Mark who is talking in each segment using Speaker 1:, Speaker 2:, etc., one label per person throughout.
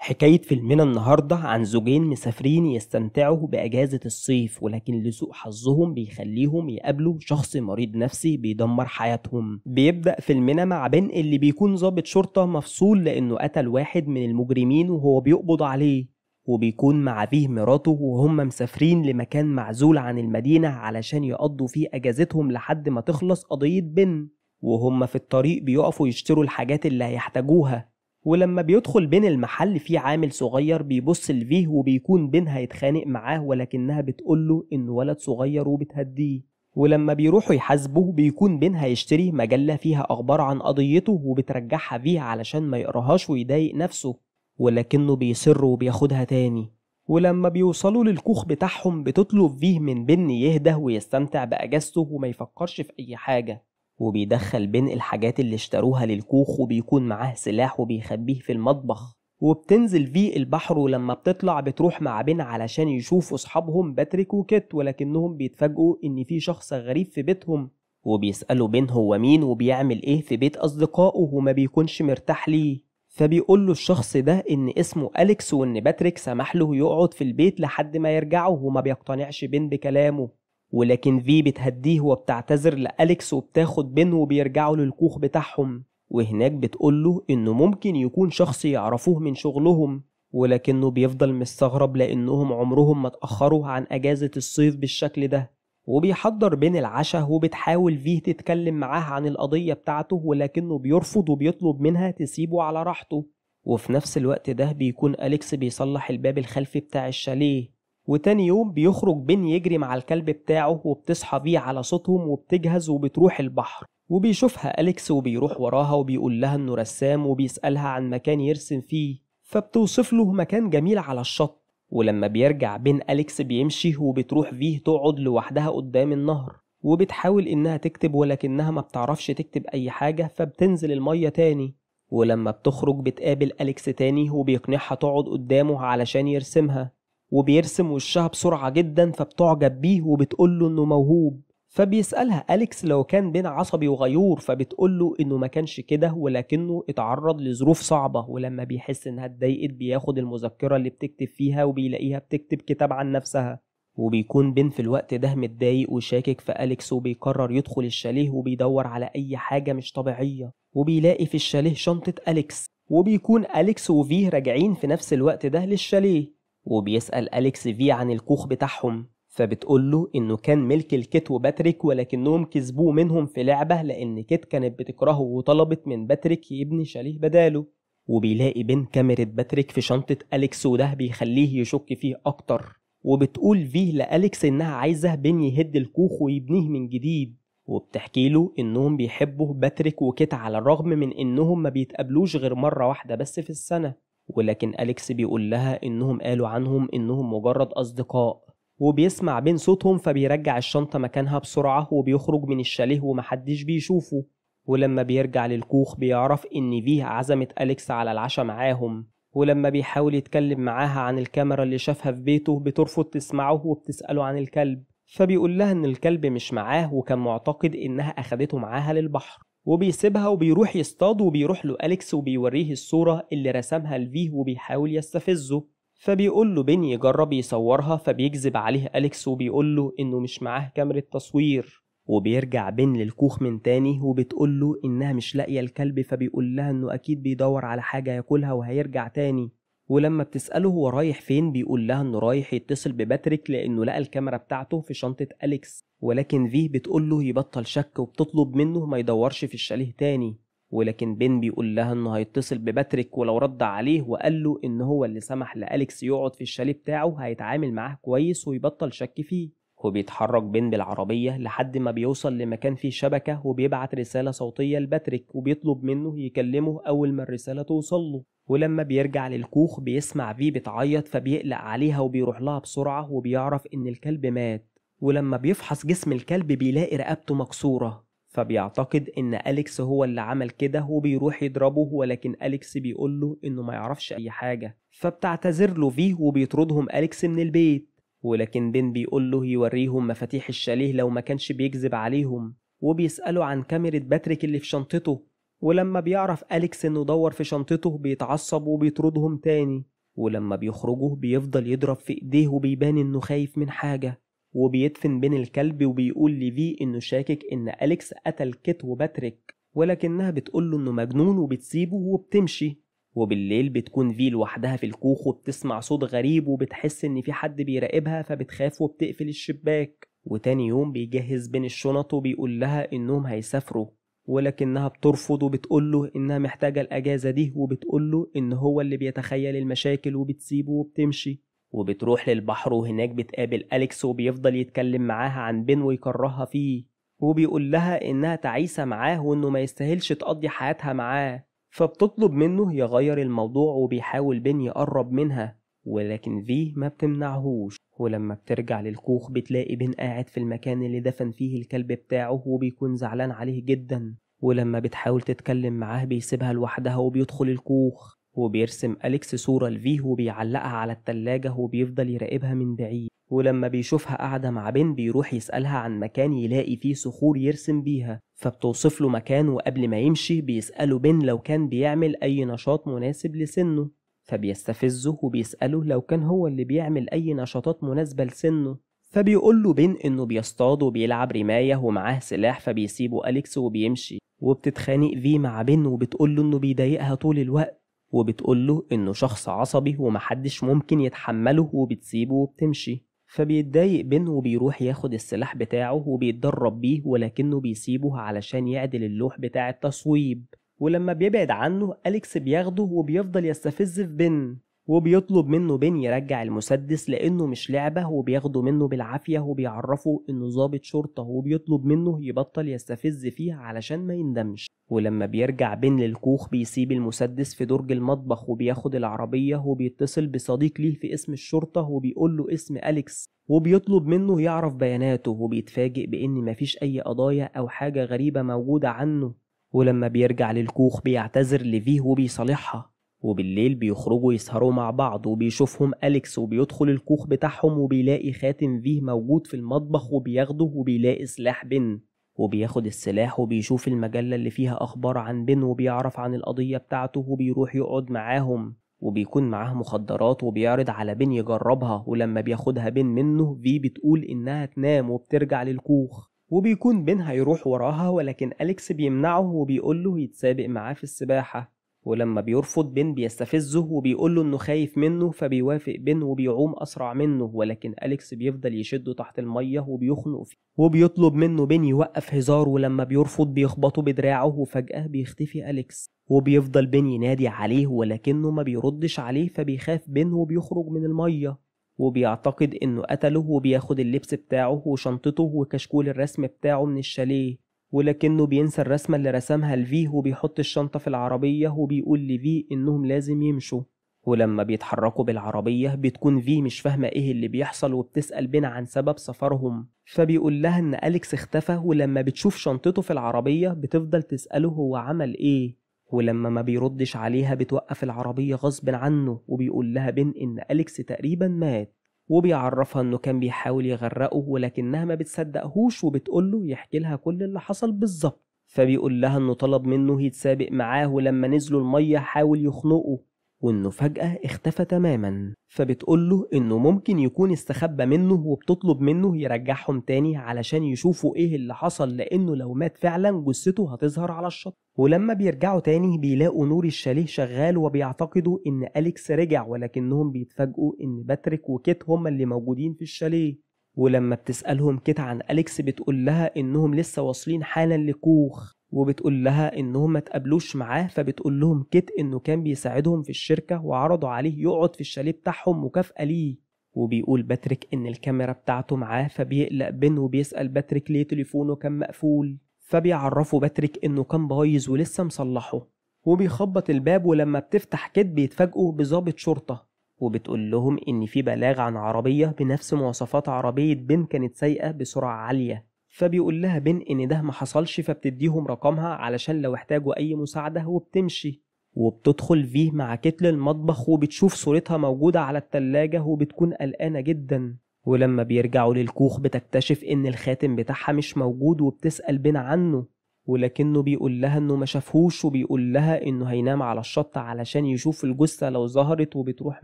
Speaker 1: حكاية فيلمنا النهاردة عن زوجين مسافرين يستمتعوا بأجازة الصيف، ولكن لسوء حظهم بيخليهم يقابلوا شخص مريض نفسي بيدمر حياتهم. بيبدأ فيلمنا مع بن اللي بيكون ضابط شرطة مفصول لأنه قتل واحد من المجرمين وهو بيقبض عليه، وبيكون مع فيه مراته وهم مسافرين لمكان معزول عن المدينة علشان يقضوا فيه أجازتهم لحد ما تخلص قضية بن. وهم في الطريق بيقفوا يشتروا الحاجات اللي هيحتاجوها، ولما بيدخل بين المحل في عامل صغير بيبص لفيه وبيكون بين هيتخانق معاه، ولكنها بتقوله انه ولد صغير وبتهديه. ولما بيروحوا يحاسبوه بيكون بين هيشتري مجلة فيها اخبار عن قضيته وبترجعها فيه علشان ما يقراهاش ويضايق نفسه، ولكنه بيصر وبياخدها تاني. ولما بيوصلوا للكوخ بتاعهم بتطلب فيه من بن يهدى ويستمتع بأجازته وما يفكرش في اي حاجة، وبيدخل بين الحاجات اللي اشتروها للكوخ وبيكون معاه سلاح وبيخبيه في المطبخ. وبتنزل في البحر، ولما بتطلع بتروح مع بين علشان يشوفوا اصحابهم باتريك وكيت، ولكنهم بيتفاجئوا ان في شخص غريب في بيتهم، وبيسألوا بين هو مين وبيعمل ايه في بيت اصدقائه وما بيكونش مرتاح ليه. فبيقول له الشخص ده ان اسمه أليكس وان باتريك سمح له يقعد في البيت لحد ما يرجعوا، وما بيقتنعش بين بكلامه. ولكن في بتهديه وبتعتذر لأليكس وبتاخد بين وبيرجعوا للكوخ بتاعهم، وهناك بتقوله انه ممكن يكون شخص يعرفوه من شغلهم، ولكنه بيفضل مستغرب لانهم عمرهم ما اتأخروا عن اجازة الصيف بالشكل ده. وبيحضر بين العشاء وبتحاول فيه تتكلم معاه عن القضية بتاعته، ولكنه بيرفض وبيطلب منها تسيبه على راحته. وفي نفس الوقت ده بيكون أليكس بيصلح الباب الخلفي بتاع الشاليه، وتاني يوم بيخرج بين يجري مع الكلب بتاعه وبتصحى فيه على صوتهم وبتجهز وبتروح البحر، وبيشوفها أليكس وبيروح وراها وبيقول لها انه رسام وبيسألها عن مكان يرسم فيه، فبتوصف له مكان جميل على الشط. ولما بيرجع بين أليكس بيمشي وبتروح فيه تقعد لوحدها قدام النهر، وبتحاول انها تكتب ولكنها ما بتعرفش تكتب اي حاجة، فبتنزل المية تاني. ولما بتخرج بتقابل أليكس تاني وبيقنعها تقعد قدامه علشان يرسمها، وبيرسم وشها بسرعة جدا فبتعجب بيه وبتقوله انه موهوب. فبيسألها أليكس لو كان بين عصبي وغيور، فبتقوله انه ما كانش كده ولكنه اتعرض لظروف صعبة، ولما بيحس انها اتضايقت بياخد المذكرة اللي بتكتب فيها وبيلاقيها بتكتب كتاب عن نفسها. وبيكون بين في الوقت ده متضايق وشاكك في أليكس، وبيقرر يدخل الشاليه وبيدور على أي حاجة مش طبيعية، وبيلاقي في الشاليه شنطة أليكس. وبيكون أليكس وفيه راجعين في نفس الوقت ده للشاليه، وبيسأل أليكس في عن الكوخ بتاعهم، فبتقوله إنه كان ملك الكيت وباتريك ولكنهم كسبوه منهم في لعبة لأن كيت كانت بتكرهه وطلبت من باتريك يبني شاليه بداله. وبيلاقي بين كاميرا باتريك في شنطة أليكس وده بيخليه يشك فيه أكتر، وبتقول فيه لأليكس إنها عايزة بين يهد الكوخ ويبنيه من جديد، وبتحكي له إنهم بيحبوا باتريك وكيت على الرغم من إنهم ما بيتقابلوش غير مرة واحدة بس في السنة. ولكن أليكس بيقول لها إنهم قالوا عنهم إنهم مجرد أصدقاء، وبيسمع بين صوتهم فبيرجع الشنطة مكانها بسرعة وبيخرج من الشاليه ومحدش بيشوفه. ولما بيرجع للكوخ بيعرف إن فيه عزمت أليكس على العشاء معاهم، ولما بيحاول يتكلم معاها عن الكاميرا اللي شافها في بيته بترفض تسمعه وبتسأله عن الكلب، فبيقول لها إن الكلب مش معاه وكان معتقد إنها أخدته معاها للبحر، وبيسيبها وبيروح يصطاد. وبيروح له أليكس وبيوريه الصورة اللي رسمها لفيه وبيحاول يستفزه، فبيقول له بين يجرب يصورها، فبيكذب عليه أليكس وبيقول له إنه مش معاه كاميرا تصوير. وبيرجع بين للكوخ من تاني وبتقول له إنها مش لاقية الكلب، فبيقول لها إنه أكيد بيدور على حاجة ياكلها وهيرجع تاني. ولما بتسأله هو رايح فين بيقول لها إنه رايح يتصل بباتريك لأنه لقى الكاميرا بتاعته في شنطة أليكس، ولكن فيه بتقول له يبطل شك وبتطلب منه ما يدورش في الشاليه تاني. ولكن بين بيقول لها إنه هيتصل بباتريك ولو رد عليه وقال له إن هو اللي سمح لأليكس يقعد في الشاليه بتاعه هيتعامل معاه كويس ويبطل شك فيه. وبيتحرك بين بالعربية لحد ما بيوصل لمكان فيه شبكة، وبيبعت رسالة صوتية لباتريك وبيطلب منه يكلمه أول ما الرسالة توصله. ولما بيرجع للكوخ بيسمع في بتعيط فبيقلق عليها وبيروح لها بسرعة وبيعرف إن الكلب مات. ولما بيفحص جسم الكلب بيلاقي رقبته مكسورة، فبيعتقد إن أليكس هو اللي عمل كده وبيروح يضربه، ولكن أليكس بيقوله إنه ما يعرفش أي حاجة، فبتعتذر له فيه وبيطردهم أليكس من البيت. ولكن بين بيقوله يوريهم مفاتيح الشاليه لو ما كانش بيكذب عليهم، وبيسأله عن كاميرا باتريك اللي في شنطته. ولما بيعرف أليكس إنه دور في شنطته بيتعصب وبيطردهم تاني، ولما بيخرجوا بيفضل يضرب في ايديه وبيبان انه خايف من حاجة، وبيدفن بين الكلب وبيقول لفي انه شاكك ان أليكس قتل كيت وباتريك، ولكنها بتقوله انه مجنون وبتسيبه وبتمشي. وبالليل بتكون في لوحدها في الكوخ وبتسمع صوت غريب وبتحس ان في حد بيراقبها فبتخاف وبتقفل الشباك. وتاني يوم بيجهز بين الشنط وبيقول لها انهم هيسافروا، ولكنها بترفض وبتقوله انها محتاجة الاجازة دي، وبتقوله ان هو اللي بيتخيل المشاكل وبتسيبه وبتمشي. وبتروح للبحر وهناك بتقابل أليكس وبيفضل يتكلم معاها عن بين ويكرهها فيه، وبيقول لها انها تعيسة معاه وانه ما يستاهلش تقضي حياتها معاه، فبتطلب منه يغير الموضوع وبيحاول بين يقرب منها، ولكن في ما بتمنعهوش. ولما بترجع للكوخ بتلاقي بين قاعد في المكان اللي دفن فيه الكلب بتاعه وبيكون زعلان عليه جدا، ولما بتحاول تتكلم معاه بيسيبها لوحدها وبيدخل الكوخ. وبيرسم أليكس صورة لفيه وبيعلقها على التلاجة وبيفضل يراقبها من بعيد. ولما بيشوفها قاعدة مع بين بيروح يسألها عن مكان يلاقي فيه صخور يرسم بيها، فبتوصف له مكان، وقبل ما يمشي بيسأله بين لو كان بيعمل أي نشاط مناسب لسنه، فبيستفزه وبيسأله لو كان هو اللي بيعمل أي نشاطات مناسبة لسنه، فبيقول له بين إنه بيصطاد وبيلعب رماية ومعاه سلاح، فبيسيبه أليكس وبيمشي. وبتتخانق في مع بين وبتقول له إنه بيضايقها طول الوقت، وبتقول له إنه شخص عصبي ومحدش ممكن يتحمله، وبتسيبه وبتمشي. فبيتضايق بين وبيروح ياخد السلاح بتاعه وبيتدرب بيه، ولكنه بيسيبه علشان يعدل اللوح بتاع التصويب. ولما بيبعد عنه أليكس بياخده وبيفضل يستفز في بين، وبيطلب منه بين يرجع المسدس لأنه مش لعبة، وبياخده منه بالعافية وبيعرفه إنه ضابط شرطة، وبيطلب منه يبطل يستفز فيه علشان ما يندمش. ولما بيرجع بين للكوخ بيسيب المسدس في درج المطبخ وبياخد العربية وبيتصل بصديق ليه في اسم الشرطة وبيقول له اسم أليكس، وبيطلب منه يعرف بياناته، وبيتفاجئ بإن مفيش أي قضايا أو حاجة غريبة موجودة عنه. ولما بيرجع للكوخ بيعتذر لفيه وبيصالحها، وبالليل بيخرجوا يسهروا مع بعض وبيشوفهم أليكس وبيدخل الكوخ بتاعهم وبيلاقي خاتم فيه موجود في المطبخ وبياخده، وبيلاقي سلاح بن، وبياخد السلاح وبيشوف المجلة اللي فيها أخبار عن بن وبيعرف عن القضية بتاعته، وبيروح يقعد معاهم وبيكون معاه مخدرات وبيعرض على بن يجربها. ولما بياخدها بن منه في بتقول إنها تنام وبترجع للكوخ، وبيكون بن هيروح وراها ولكن أليكس بيمنعه وبيقوله يتسابق معاه في السباحة. ولما بيرفض بن بيستفزه وبيقوله انه خايف منه، فبيوافق بن وبيعوم اسرع منه، ولكن أليكس بيفضل يشده تحت المية وبيخنق فيه، وبيطلب منه بن يوقف هزار، ولما بيرفض بيخبطه بدراعه وفجأة بيختفي أليكس، وبيفضل بن ينادي عليه ولكنه ما بيردش عليه، فبيخاف بن وبيخرج من المية، وبيعتقد انه قتله، وبياخد اللبس بتاعه وشنطته وكشكول الرسم بتاعه من الشاليه، ولكنه بينسى الرسمة اللي رسمها لفيه وبيحط الشنطة في العربية وبيقول لفيه إنهم لازم يمشوا. ولما بيتحركوا بالعربية بتكون في مش فاهمة إيه اللي بيحصل وبتسأل بين عن سبب سفرهم، فبيقول لها إن أليكس اختفى، ولما بتشوف شنطته في العربية بتفضل تسأله هو عمل إيه، ولما ما بيردش عليها بتوقف العربية غصب عنه، وبيقول لها بين إن أليكس تقريبا مات، وبيعرفها انه كان بيحاول يغرقه، ولكنها ما بتصدقهوش وبتقوله يحكي لها كل اللي حصل بالظبط. فبيقول لها انه طلب منه يتسابق معاه، ولما نزلوا المية حاول يخنقه، وانه فجأة اختفى تماما. فبتقوله انه ممكن يكون استخبى منه، وبتطلب منه يرجعهم تاني علشان يشوفوا ايه اللي حصل، لانه لو مات فعلا جثته هتظهر على الشط. ولما بيرجعوا تاني بيلاقوا نور الشاليه شغال، وبيعتقدوا ان أليكس رجع، ولكنهم بيتفاجئوا ان باتريك وكيت هما اللي موجودين في الشاليه. ولما بتسألهم كيت عن أليكس بتقول لها انهم لسه واصلين حالا لكوخ، وبتقول لها انهم ما تقابلوش معاه، فبتقول لهم كيت انه كان بيساعدهم في الشركة وعرضوا عليه يقعد في الشاليه بتاعهم مكافأة ليه. وبيقول باتريك ان الكاميرا بتاعته معاه، فبيقلق بن وبيسأل باتريك ليه تليفونه كان مقفول، فبيعرفوا باتريك انه كان بايظ ولسه مصلحه، وبيخبط الباب، ولما بتفتح كيت بيتفاجئوا بضابط شرطة، وبتقول لهم ان في بلاغ عن عربية بنفس مواصفات عربية بن كانت سايقة بسرعة عالية، فبيقول لها بن ان ده ما حصلش، فبتديهم رقمها علشان لو احتاجوا اي مساعدة، وبتمشي. وبتدخل فيه مع كتل المطبخ وبتشوف صورتها موجودة على التلاجة وبتكون قلقانة جدا. ولما بيرجعوا للكوخ بتكتشف ان الخاتم بتاعها مش موجود، وبتسأل بن عنه، ولكنه بيقول لها انه ما شافهوش، وبيقول لها انه هينام على الشط علشان يشوف الجثة لو ظهرت، وبتروح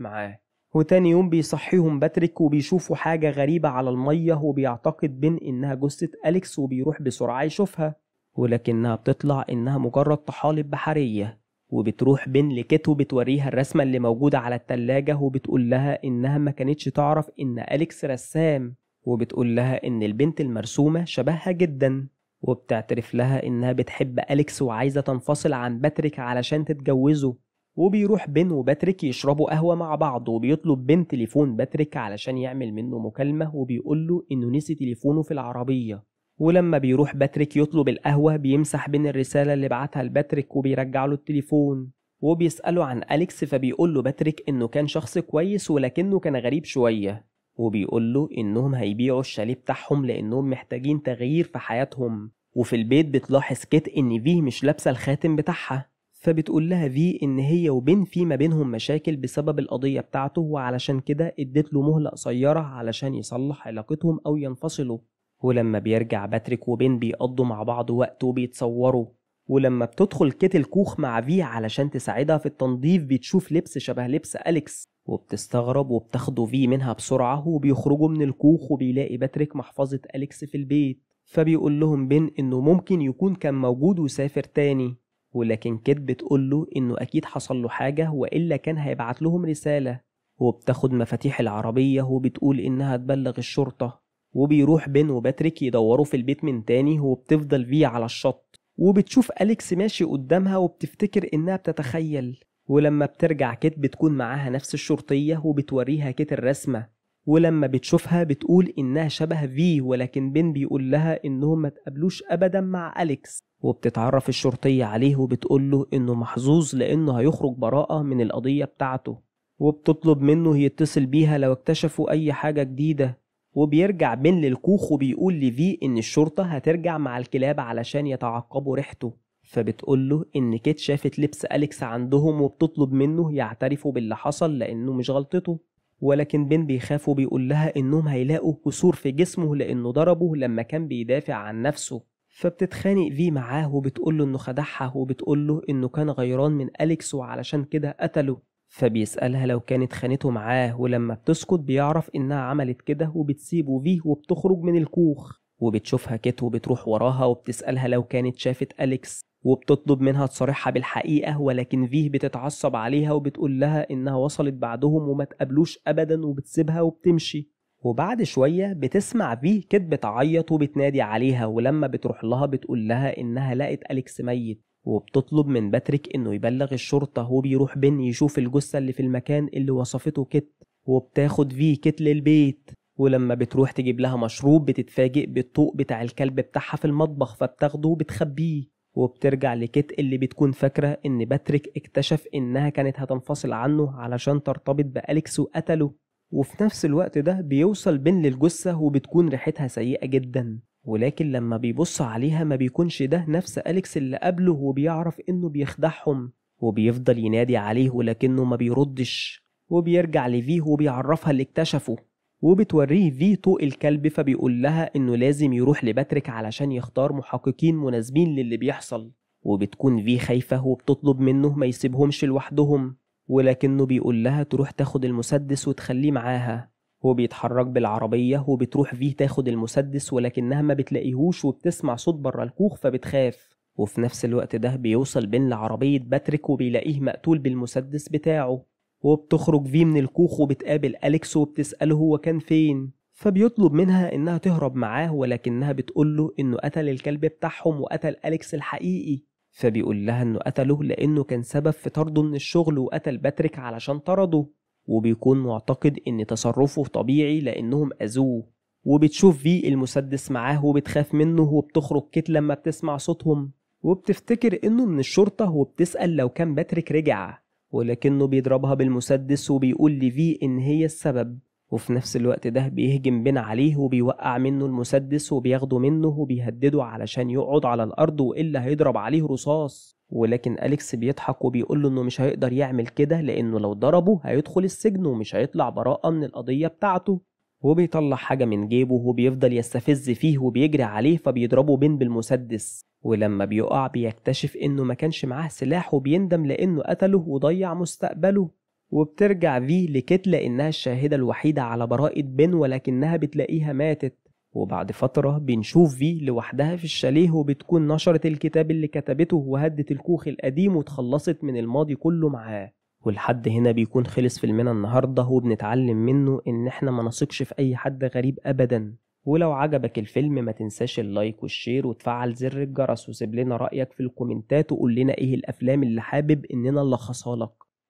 Speaker 1: معاه. وتاني يوم بيصحيهم باتريك وبيشوفوا حاجة غريبة على المية، وبيعتقد بين انها جثة أليكس وبيروح بسرعة يشوفها، ولكنها بتطلع انها مجرد طحالب بحرية. وبتروح بين لكيت وبتوريها الرسمة اللي موجودة على التلاجة، وبتقول لها انها ما كانتش تعرف ان أليكس رسام، وبتقول لها ان البنت المرسومة شبهها جدا، وبتعترف لها انها بتحب أليكس وعايزة تنفصل عن باتريك علشان تتجوزه. وبيروح بين وباتريك يشربوا قهوة مع بعض، وبيطلب بين تليفون باتريك علشان يعمل منه مكالمة، وبيقوله انه نسي تليفونه في العربية. ولما بيروح باتريك يطلب القهوة بيمسح بين الرسالة اللي بعتها لباتريك وبيرجع له التليفون، وبيسأله عن أليكس، فبيقول له باتريك إنه كان شخص كويس ولكنه كان غريب شوية، وبيقول له إنهم هيبيعوا الشاليه بتاعهم لأنهم محتاجين تغيير في حياتهم. وفي البيت بتلاحظ كيت إن في مش لابسة الخاتم بتاعها، فبتقول لها في إن هي وبين في ما بينهم مشاكل بسبب القضية بتاعته، وعلشان كده ادت له مهلة قصيرة علشان يصلح علاقتهم أو ينفصلوا. ولما بيرجع باتريك وبين بيقضوا مع بعض وقت وبيتصوروا. ولما بتدخل كيت الكوخ مع في علشان تساعدها في التنظيف بتشوف لبس شبه لبس أليكس، وبتستغرب وبتاخده في منها بسرعة، وبيخرجوا من الكوخ وبيلاقي باتريك محفظة أليكس في البيت، فبيقول لهم بين إنه ممكن يكون كان موجود وسافر تاني. ولكن كيت بتقول له إنه أكيد حصل له حاجة وإلا كان هيبعت لهم رسالة، وبتاخد مفاتيح العربية وبتقول إنها تبلغ الشرطة. وبيروح بين وباتريك يدوروا في البيت من تاني، وبتفضل في على الشط وبتشوف أليكس ماشي قدامها وبتفتكر إنها بتتخيل. ولما بترجع كيت بتكون معاها نفس الشرطية وبتوريها كيت الرسمة، ولما بتشوفها بتقول إنها شبه في، ولكن بين بيقول لها إنهم ما تقابلوش أبدا مع أليكس. وبتتعرف الشرطية عليه وبتقول له إنه محظوظ لأنه هيخرج براءة من القضية بتاعته، وبتطلب منه يتصل بيها لو اكتشفوا أي حاجة جديدة. وبيرجع بين للكوخ وبيقول لفي إن الشرطة هترجع مع الكلاب علشان يتعقبوا ريحته، فبتقوله إن كيت شافت لبس أليكس عندهم وبتطلب منه يعترفوا باللي حصل لأنه مش غلطته. ولكن بين بيخاف وبيقول لها إنهم هيلاقوا كسور في جسمه لأنه ضربه لما كان بيدافع عن نفسه، فبتتخانق في معاه وبتقوله إنه خدعها، وبتقوله إنه كان غيران من أليكس وعلشان كده قتله. فبيسألها لو كانت خانته معاه، ولما بتسكت بيعرف إنها عملت كده وبتسيبه فيه وبتخرج من الكوخ. وبتشوفها كيت وبتروح وراها وبتسألها لو كانت شافت أليكس، وبتطلب منها تصارحها بالحقيقة، ولكن فيه بتتعصب عليها وبتقول لها إنها وصلت بعدهم وما تقابلوش أبدا وبتسيبها وبتمشي. وبعد شوية بتسمع فيه كيت بتعيط وبتنادي عليها، ولما بتروح لها بتقول لها إنها لقت أليكس ميت، وبتطلب من باتريك إنه يبلغ الشرطة. وبيروح بين يشوف الجثة اللي في المكان اللي وصفته كيت، وبتاخد فيه كيت للبيت. ولما بتروح تجيب لها مشروب بتتفاجئ بالطوق بتاع الكلب بتاعها في المطبخ، فبتاخده وبتخبيه. وبترجع لكيت اللي بتكون فاكرة إن باتريك اكتشف إنها كانت هتنفصل عنه علشان ترتبط بأليكس وقتله. وفي نفس الوقت ده بيوصل بين للجثة وبتكون ريحتها سيئة جدا، ولكن لما بيبص عليها ما بيكونش ده نفس أليكس اللي قبله، وبيعرف إنه بيخدعهم. وبيفضل ينادي عليه ولكنه ما بيردش. وبيرجع لفيه وبيعرفها اللي اكتشفه، وبتوريه في طوق الكلب، فبيقول لها إنه لازم يروح لباتريك علشان يختار محققين مناسبين للي بيحصل. وبتكون في خايفة وبتطلب منه ما يسيبهمش لوحدهم، ولكنه بيقول لها تروح تاخد المسدس وتخليه معاها. وبيتحرك بالعربية وبتروح فيه تاخد المسدس، ولكنها ما بتلاقيهوش وبتسمع صوت بره الكوخ فبتخاف. وفي نفس الوقت ده بيوصل بين لعربية باتريك وبيلاقيه مقتول بالمسدس بتاعه. وبتخرج فيه من الكوخ وبتقابل أليكس وبتسأله هو كان فين، فبيطلب منها إنها تهرب معاه، ولكنها بتقوله إنه قتل الكلب بتاعهم وقتل أليكس الحقيقي. فبيقول لها إنه قتله لأنه كان سبب في طرده من الشغل، وقتل باتريك علشان طرده، وبيكون معتقد إن تصرفه طبيعي لأنهم أذوه. وبتشوف فيه المسدس معاه وبتخاف منه، وبتخرج كيت لما بتسمع صوتهم وبتفتكر إنه من الشرطة، وبتسأل لو كان باتريك رجع، ولكنه بيضربها بالمسدس وبيقول لفي إن هي السبب. وفي نفس الوقت ده بيهجم بين عليه وبيوقع منه المسدس وبياخده منه وبيهدده علشان يقعد على الأرض وإلا هيضرب عليه رصاص. ولكن أليكس بيضحك وبيقوله إنه مش هيقدر يعمل كده لأنه لو ضربه هيدخل السجن ومش هيطلع براءة من القضية بتاعته. وبيطلع حاجة من جيبه وبيفضل يستفز فيه وبيجري عليه فبيضربه بين بالمسدس، ولما بيقع بيكتشف انه ما كانش معاه سلاح وبيندم لانه قتله وضيع مستقبله. وبترجع في لكيت لانها الشاهدة الوحيدة على براءة بن ولكنها بتلاقيها ماتت. وبعد فترة بنشوف في لوحدها في الشاليه وبتكون نشرت الكتاب اللي كتبته وهدت الكوخ القديم وتخلصت من الماضي كله معاه. ولحد هنا بيكون خلص فيلمنا النهاردة وبنتعلم منه ان احنا ما نثقش في اي حد غريب ابدا. ولو عجبك الفيلم ما تنساش اللايك والشير وتفعل زر الجرس وسيب لنا رأيك في الكومنتات وقول لنا ايه الافلام اللي حابب اننا نلخصها لك.